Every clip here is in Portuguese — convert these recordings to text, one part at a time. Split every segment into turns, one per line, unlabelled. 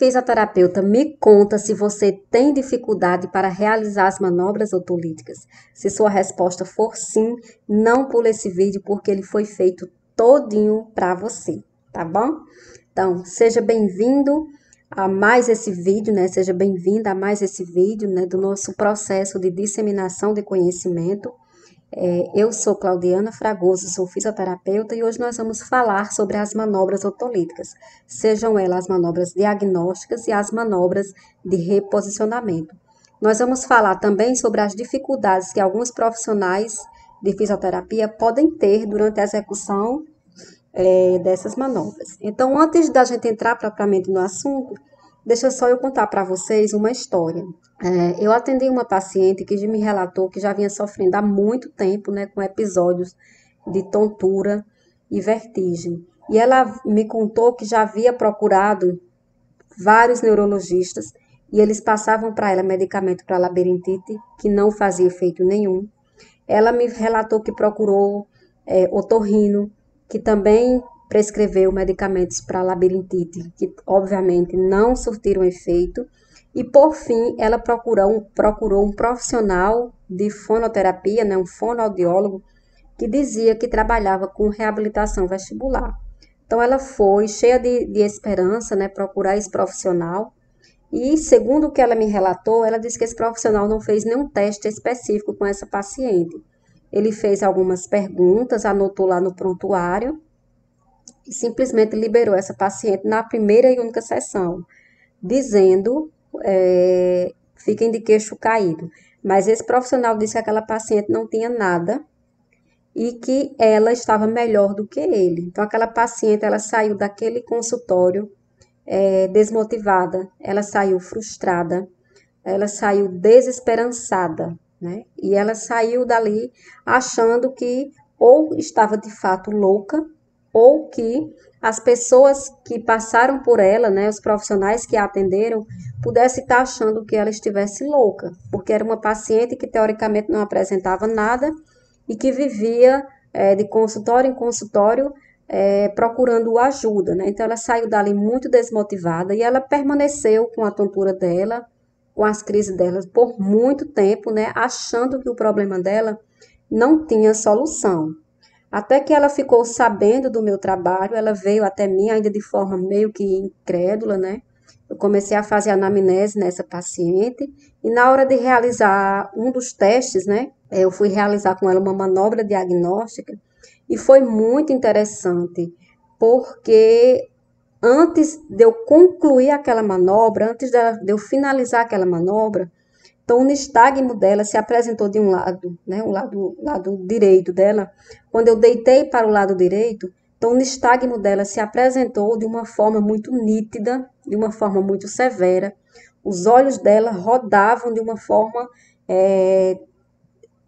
Fisioterapeuta, me conta se você tem dificuldade para realizar as manobras otolíticas. Se sua resposta for sim, não pule esse vídeo porque ele foi feito todinho para você, tá bom? Então, seja bem-vindo a mais esse vídeo, né? Seja bem-vinda a mais esse vídeo, né? Do nosso processo de disseminação de conhecimento. Eu sou Claudiana Fragoso, sou fisioterapeuta e hoje nós vamos falar sobre as manobras otolíticas, sejam elas as manobras diagnósticas e as manobras de reposicionamento. Nós vamos falar também sobre as dificuldades que alguns profissionais de fisioterapia podem ter durante a execução dessas manobras. Então, antes da gente entrar propriamente no assunto, deixa só eu contar para vocês uma história. Eu atendi uma paciente que me relatou que já vinha sofrendo há muito tempo, né, com episódios de tontura e vertigem. E ela me contou que já havia procurado vários neurologistas e eles passavam para ela medicamento para labirintite que não fazia efeito nenhum. Ela me relatou que procurou otorrino, que também prescreveu medicamentos para labirintite, que obviamente não surtiram efeito. E, por fim, ela procurou um profissional de fonoterapia, né, um fonoaudiólogo, que dizia que trabalhava com reabilitação vestibular. Então, ela foi cheia de esperança, né, procurar esse profissional. E, segundo o que ela me relatou, ela disse que esse profissional não fez nenhum teste específico com essa paciente. Ele fez algumas perguntas, anotou lá no prontuário e simplesmente liberou essa paciente na primeira e única sessão, dizendo, fiquem de queixo caído. Mas esse profissional disse que aquela paciente não tinha nada e que ela estava melhor do que ele. Então, aquela paciente, ela saiu daquele consultório desmotivada, ela saiu frustrada, ela saiu desesperançada, né? E ela saiu dali achando que ou estava de fato louca, ou que as pessoas que passaram por ela, né, os profissionais que a atenderam, pudessem estar achando que ela estivesse louca, porque era uma paciente que teoricamente não apresentava nada e que vivia de consultório em consultório procurando ajuda, né? Então ela saiu dali muito desmotivada e ela permaneceu com a tontura dela, com as crises dela por muito tempo, né, achando que o problema dela não tinha solução. Até que ela ficou sabendo do meu trabalho, ela veio até mim ainda de forma meio que incrédula, né? Eu comecei a fazer anamnese nessa paciente e na hora de realizar um dos testes, né, eu fui realizar com ela uma manobra diagnóstica e foi muito interessante, porque antes de eu concluir aquela manobra, antes de eu finalizar aquela manobra, então o nistagmo dela se apresentou de um lado, né, lado direito dela. Quando eu deitei para o lado direito, então o nistagmo dela se apresentou de uma forma muito nítida, de uma forma muito severa. Os olhos dela rodavam de uma forma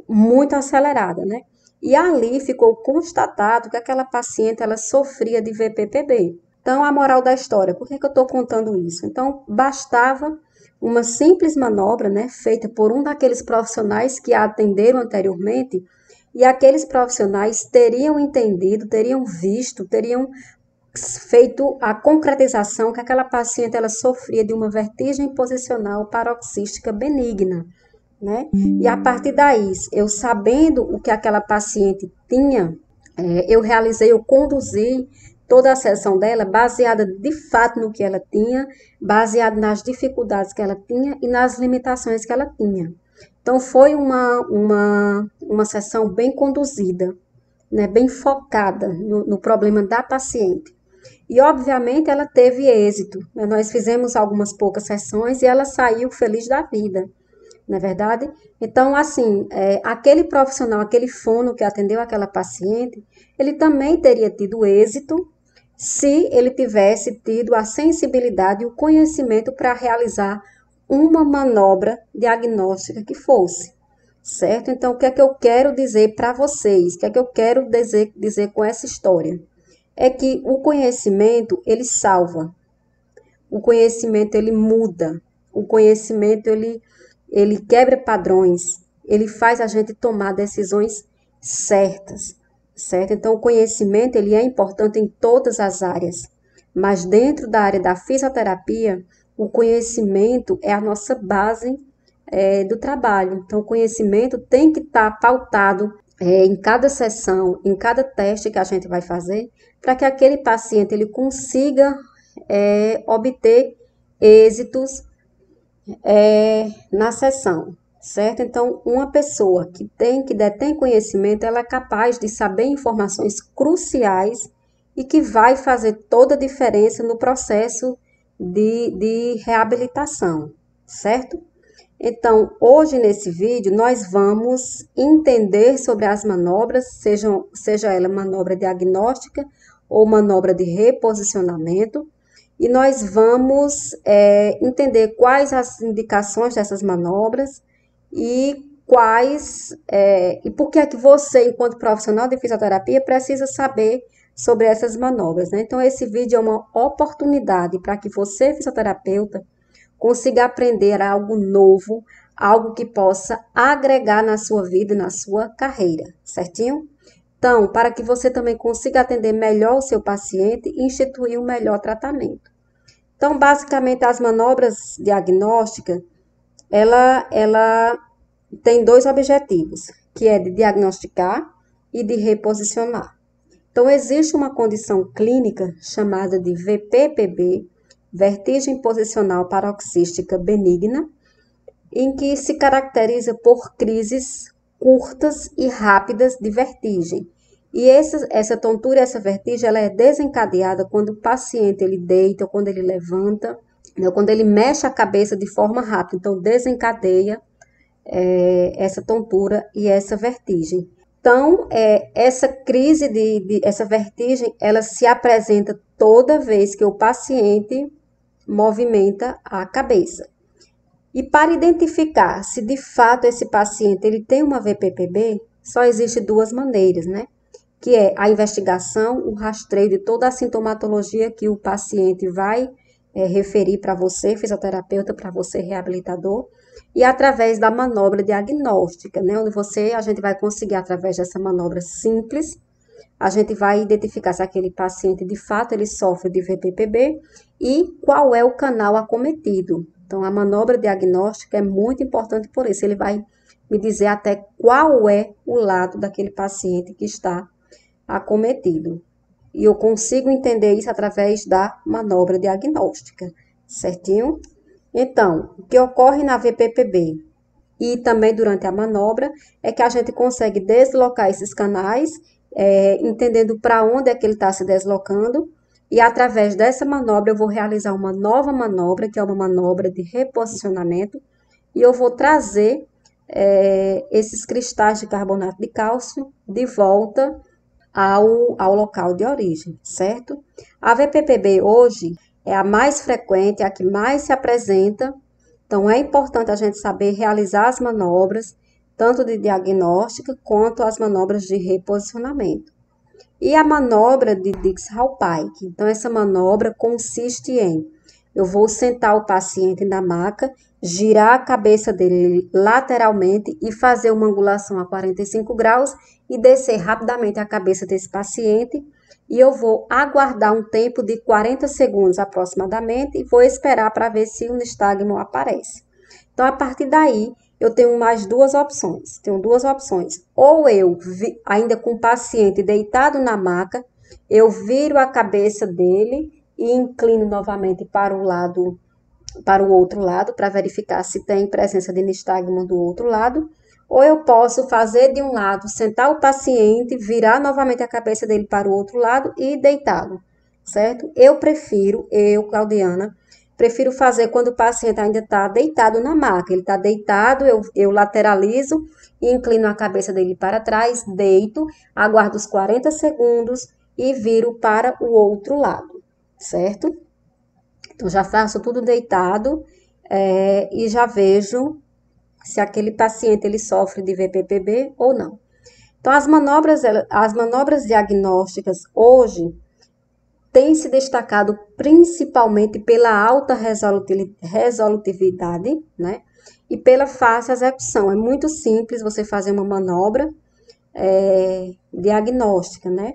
muito acelerada, né? E ali ficou constatado que aquela paciente ela sofria de VPPB. Então, a moral da história, por que eu estou contando isso? Então, bastava uma simples manobra, né, feita por um daqueles profissionais que a atenderam anteriormente, e aqueles profissionais teriam entendido, teriam visto, teriam feito a concretização que aquela paciente ela sofria de uma vertigem posicional paroxística benigna, né? E a partir daí, eu sabendo o que aquela paciente tinha, eu conduzi toda a sessão dela baseada de fato no que ela tinha, baseada nas dificuldades que ela tinha e nas limitações que ela tinha. Então, foi uma sessão bem conduzida, né, bem focada no problema da paciente. E, obviamente, ela teve êxito, né? Nós fizemos algumas poucas sessões e ela saiu feliz da vida, não é verdade? Então, assim, aquele profissional, aquele fono que atendeu aquela paciente, ele também teria tido êxito se ele tivesse tido a sensibilidade e o conhecimento para realizar uma manobra diagnóstica que fosse, certo? Então, o que é que eu quero dizer para vocês? O que é que eu quero dizer com essa história? É que o conhecimento, ele salva. O conhecimento, ele muda. O conhecimento, ele quebra padrões. Ele faz a gente tomar decisões certas, certo? Então, o conhecimento, ele é importante em todas as áreas. Mas dentro da área da fisioterapia, o conhecimento é a nossa base do trabalho. Então, o conhecimento tem que estar pautado em cada sessão, em cada teste que a gente vai fazer, para que aquele paciente ele consiga obter êxitos na sessão, certo? Então, uma pessoa que detém conhecimento, ela é capaz de saber informações cruciais e que vai fazer toda a diferença no processo de reabilitação, certo? Então, hoje nesse vídeo, nós vamos entender sobre as manobras, seja ela manobra diagnóstica ou manobra de reposicionamento, e nós vamos entender quais as indicações dessas manobras e e por que é que você, enquanto profissional de fisioterapia, precisa saber sobre essas manobras, né? Então, esse vídeo é uma oportunidade para que você, fisioterapeuta, consiga aprender algo novo, algo que possa agregar na sua vida, na sua carreira, certinho? Então, para que você também consiga atender melhor o seu paciente e instituir um melhor tratamento. Então, basicamente, as manobras diagnósticas, ela tem dois objetivos, que é de diagnosticar e de reposicionar. Então, existe uma condição clínica chamada de VPPB, vertigem posicional paroxística benigna, em que se caracteriza por crises curtas e rápidas de vertigem. E essa tontura, essa vertigem, ela é desencadeada quando o paciente ele deita, ou quando ele levanta, ou quando ele mexe a cabeça de forma rápida. Então, desencadeia essa tontura e essa vertigem. Então, essa crise essa vertigem, ela se apresenta toda vez que o paciente movimenta a cabeça. E para identificar se de fato esse paciente ele tem uma VPPB, só existe duas maneiras, né? Que é a investigação, o rastreio de toda a sintomatologia que o paciente vai referir para você, fisioterapeuta, para você, reabilitador, e através da manobra diagnóstica, né? Onde a gente vai conseguir, através dessa manobra simples, a gente vai identificar se aquele paciente, de fato, ele sofre de VPPB e qual é o canal acometido. Então, a manobra diagnóstica é muito importante por isso. Ele vai me dizer até qual é o lado daquele paciente que está acometido. E eu consigo entender isso através da manobra diagnóstica, certinho? Então, o que ocorre na VPPB e também durante a manobra é que a gente consegue deslocar esses canais, entendendo para onde é que ele está se deslocando, e através dessa manobra eu vou realizar uma nova manobra, que é uma manobra de reposicionamento, e eu vou trazer esses cristais de carbonato de cálcio de volta ao local de origem, certo? A VPPB hoje é a mais frequente, é a que mais se apresenta, então é importante a gente saber realizar as manobras, tanto de diagnóstica quanto as manobras de reposicionamento. E a manobra de Dix-Hallpike, então essa manobra consiste em, eu vou sentar o paciente na maca, girar a cabeça dele lateralmente e fazer uma angulação a 45 graus e descer rapidamente a cabeça desse paciente. E eu vou aguardar um tempo de 40 segundos aproximadamente e vou esperar para ver se o nistagmo aparece. Então, a partir daí, eu tenho mais duas opções. Tenho duas opções. Ou eu, ainda com o paciente deitado na maca, eu viro a cabeça dele e inclino novamente para o outro lado, para verificar se tem presença de nistagmo do outro lado. Ou eu posso fazer de um lado, sentar o paciente, virar novamente a cabeça dele para o outro lado e deitá-lo, certo? Claudiana, prefiro fazer quando o paciente ainda está deitado na maca. Ele está deitado, eu lateralizo e inclino a cabeça dele para trás, deito, aguardo os 40 segundos e viro para o outro lado, certo? Então, já faço tudo deitado e já vejo se aquele paciente ele sofre de VPPB ou não. Então, as manobras diagnósticas hoje têm se destacado principalmente pela alta resolutividade, né? E pela fácil execução. É muito simples você fazer uma manobra diagnóstica, né?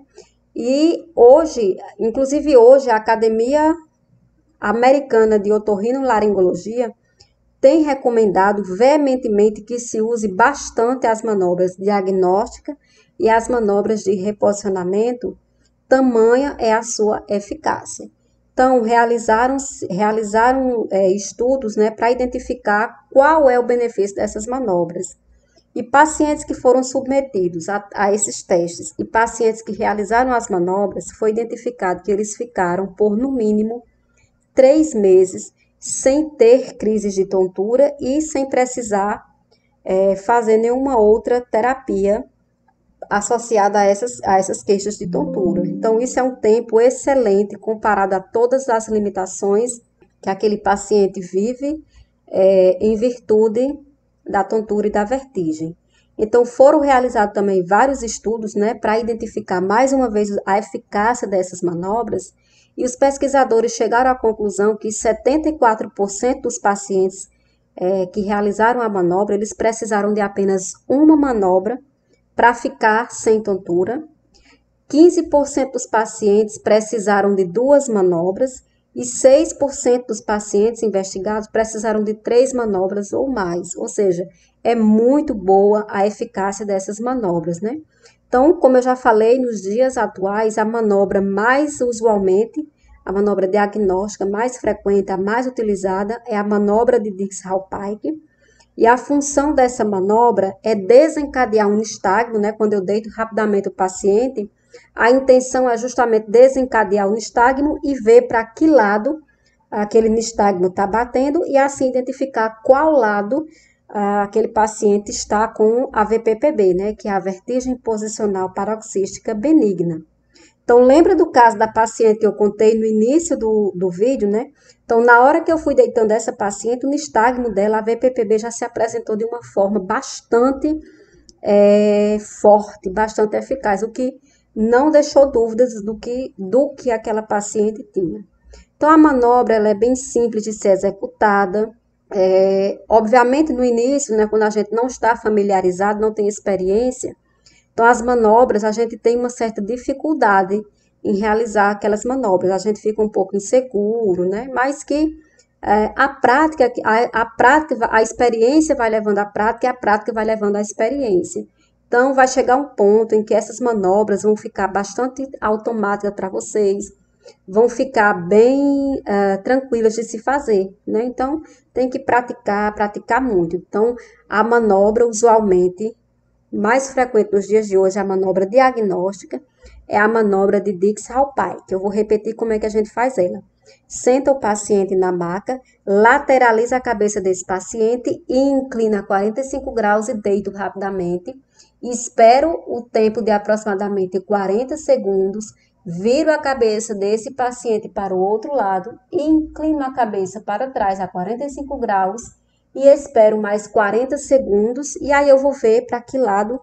E hoje, inclusive hoje, a academia Americana de Otorrinolaringologia tem recomendado veementemente que se use bastante as manobras diagnósticas e as manobras de reposicionamento, tamanha é a sua eficácia. Então, realizaram estudos, né, para identificar qual é o benefício dessas manobras. E pacientes que foram submetidos a esses testes e pacientes que realizaram as manobras, foi identificado que eles ficaram por, no mínimo, 3 meses sem ter crises de tontura e sem precisar fazer nenhuma outra terapia associada a essas queixas de tontura. Então, isso é um tempo excelente comparado a todas as limitações que aquele paciente vive em virtude da tontura e da vertigem. Então, foram realizados também vários estudos, né, para identificar mais uma vez a eficácia dessas manobras, e os pesquisadores chegaram à conclusão que 74% dos pacientes que realizaram a manobra, eles precisaram de apenas uma manobra para ficar sem tontura. 15% dos pacientes precisaram de 2 manobras e 6% dos pacientes investigados precisaram de 3 manobras ou mais. Ou seja, é muito boa a eficácia dessas manobras, né? Então, como eu já falei, nos dias atuais, a manobra mais usualmente, a manobra diagnóstica mais frequente, a mais utilizada, é a manobra de Dix-Hallpike. E a função dessa manobra é desencadear um nistagmo, né? Quando eu deito rapidamente o paciente, a intenção é justamente desencadear o nistagmo e ver para que lado aquele nistagmo está batendo e assim identificar qual lado aquele paciente está com a VPPB, né? Que é a vertigem posicional paroxística benigna. Então, lembra do caso da paciente que eu contei no início do vídeo, né? Então, na hora que eu fui deitando essa paciente, o nistagmo dela, a VPPB já se apresentou de uma forma bastante forte, bastante eficaz, o que não deixou dúvidas do que aquela paciente tinha. Então, a manobra ela é bem simples de ser executada. Obviamente, no início, né, quando a gente não está familiarizado, não tem experiência, então, as manobras, a gente tem uma certa dificuldade em realizar aquelas manobras. A gente fica um pouco inseguro, né? Mas que a prática, a experiência vai levando à prática e a prática vai levando à experiência. Então, vai chegar um ponto em que essas manobras vão ficar bastante automáticas para vocês, vão ficar bem tranquilas de se fazer, né? Então, tem que praticar muito. Então, a manobra, usualmente, mais frequente nos dias de hoje, a manobra diagnóstica, é a manobra de Dix-Hallpike. Eu vou repetir como é que a gente faz ela. Senta o paciente na maca, lateraliza a cabeça desse paciente e inclina 45 graus e deito rapidamente. Espero o tempo de aproximadamente 40 segundos, viro a cabeça desse paciente para o outro lado e inclino a cabeça para trás a 45 graus e espero mais 40 segundos e aí eu vou ver para que lado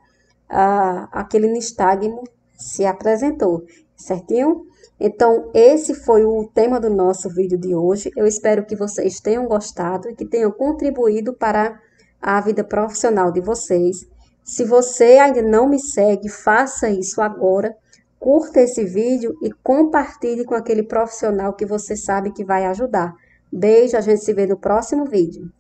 aquele nistagmo se apresentou, certinho? Então, esse foi o tema do nosso vídeo de hoje. Eu espero que vocês tenham gostado e que tenham contribuído para a vida profissional de vocês. Se você ainda não me segue, faça isso agora. Curta esse vídeo e compartilhe com aquele profissional que você sabe que vai ajudar. Beijo, a gente se vê no próximo vídeo.